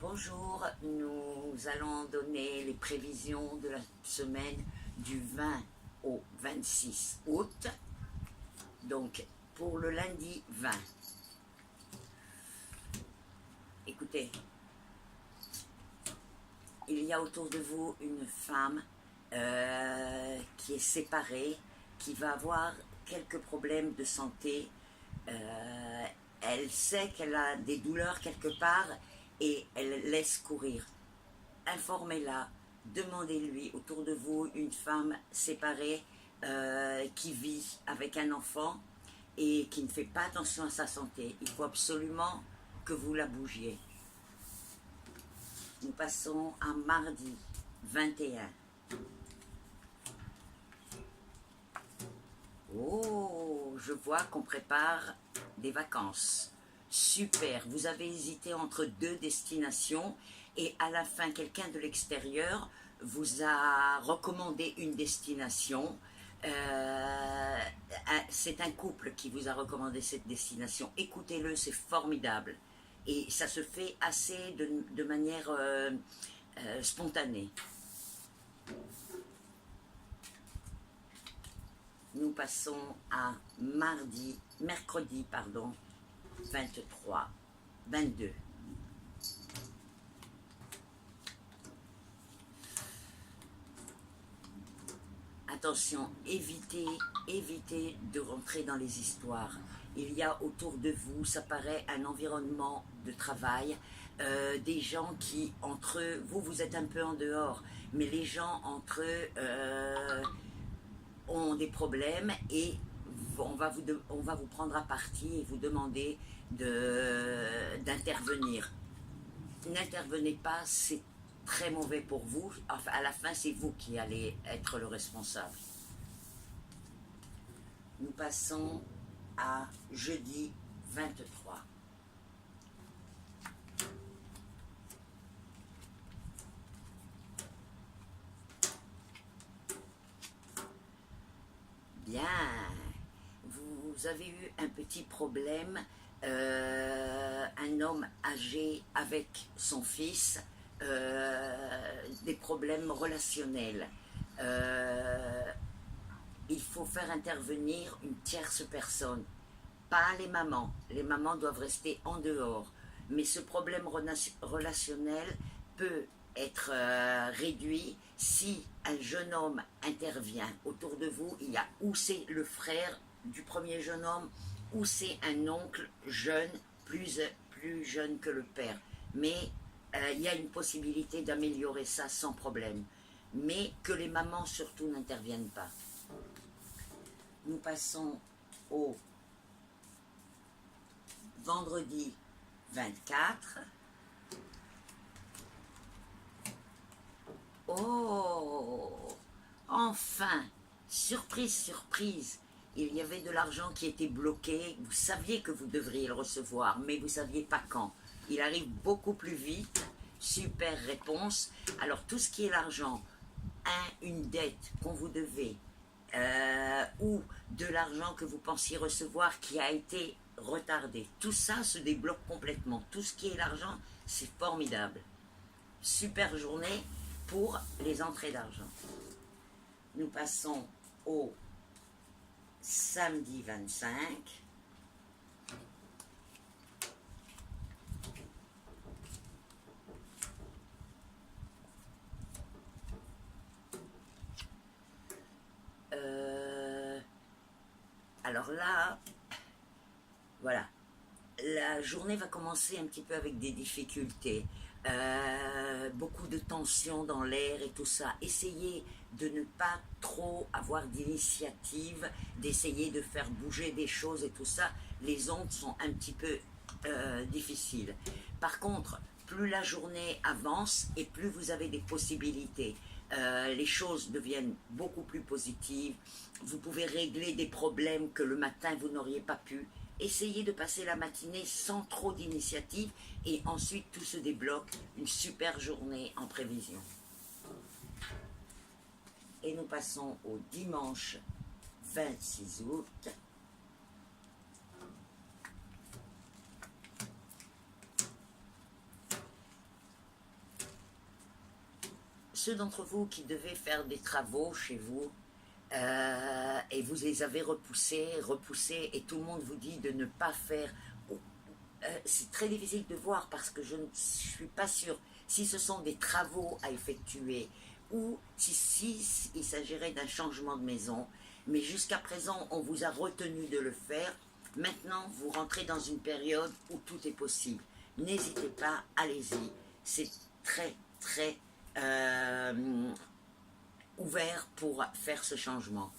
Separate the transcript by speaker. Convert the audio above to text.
Speaker 1: Bonjour, nous allons donner les prévisions de la semaine du 20 au 26 août. Donc, pour le lundi 20. Écoutez, il y a autour de vous une femme qui est séparée, qui va avoir quelques problèmes de santé. Elle sait qu'elle a des douleurs quelque part et elle laisse courir. Informez-la, demandez-lui autour de vous une femme séparée qui vit avec un enfant et qui ne fait pas attention à sa santé. Il faut absolument que vous la bougiez. Nous passons à mardi 21. Oh, je vois qu'on prépare des vacances. Super, vous avez hésité entre deux destinations et à la fin, quelqu'un de l'extérieur vous a recommandé une destination. C'est un couple qui vous a recommandé cette destination. Écoutez-le, c'est formidable. Et ça se fait assez de manière spontanée. Nous passons à mercredi 22. Attention, évitez de rentrer dans les histoires. Il y a autour de vous, ça paraît un environnement de travail, des gens qui, entre eux, vous êtes un peu en dehors, mais les gens entre eux ont des problèmes et on va vous prendre à partie et vous demander d'intervenir. N'intervenez pas, c'est très mauvais pour vous. Enfin, à la fin, c'est vous qui allez être le responsable. Nous passons à jeudi 23. Bien, vous avez eu un petit problème, un homme âgé avec son fils, des problèmes relationnels. Il faut faire intervenir une tierce personne, pas les mamans. Les mamans doivent rester en dehors. Mais ce problème relationnel peut être réduit si un jeune homme intervient. Autour de vous, il y a ou c'est le frère du premier jeune homme, ou c'est un oncle jeune, plus jeune que le père. Mais il y a une possibilité d'améliorer ça sans problème. Mais que les mamans surtout n'interviennent pas. Nous passons au vendredi 24. Oh, enfin, surprise, surprise, il y avait de l'argent qui était bloqué. Vous saviez que vous devriez le recevoir, mais vous ne saviez pas quand. Il arrive beaucoup plus vite. Super réponse. Alors, tout ce qui est l'argent, une dette qu'on vous devait, ou de l'argent que vous pensiez recevoir qui a été retardé, tout ça se débloque complètement. Tout ce qui est l'argent, c'est formidable. Super journée pour les entrées d'argent. Nous passons au samedi 25. Alors là, voilà, la journée va commencer un petit peu avec des difficultés, beaucoup de tension dans l'air et tout ça. Essayez de ne pas trop avoir d'initiative, d'essayer de faire bouger des choses et tout ça. Les ondes sont un petit peu difficiles. Par contre, plus la journée avance et plus vous avez des possibilités. Les choses deviennent beaucoup plus positives. Vous pouvez régler des problèmes que le matin vous n'auriez pas pu. Essayez de passer la matinée sans trop d'initiative et ensuite tout se débloque. Une super journée en prévision. Et nous passons au dimanche 26 août. ceux d'entre vous qui devaient faire des travaux chez vous, et vous les avez repoussés, et tout le monde vous dit de ne pas faire. C'est très difficile de voir parce que je ne suis pas sûre si ce sont des travaux à effectuer ou si il s'agirait d'un changement de maison. Mais jusqu'à présent, on vous a retenu de le faire. Maintenant, vous rentrez dans une période où tout est possible. N'hésitez pas, allez-y. C'est très ouvert pour faire ce changement.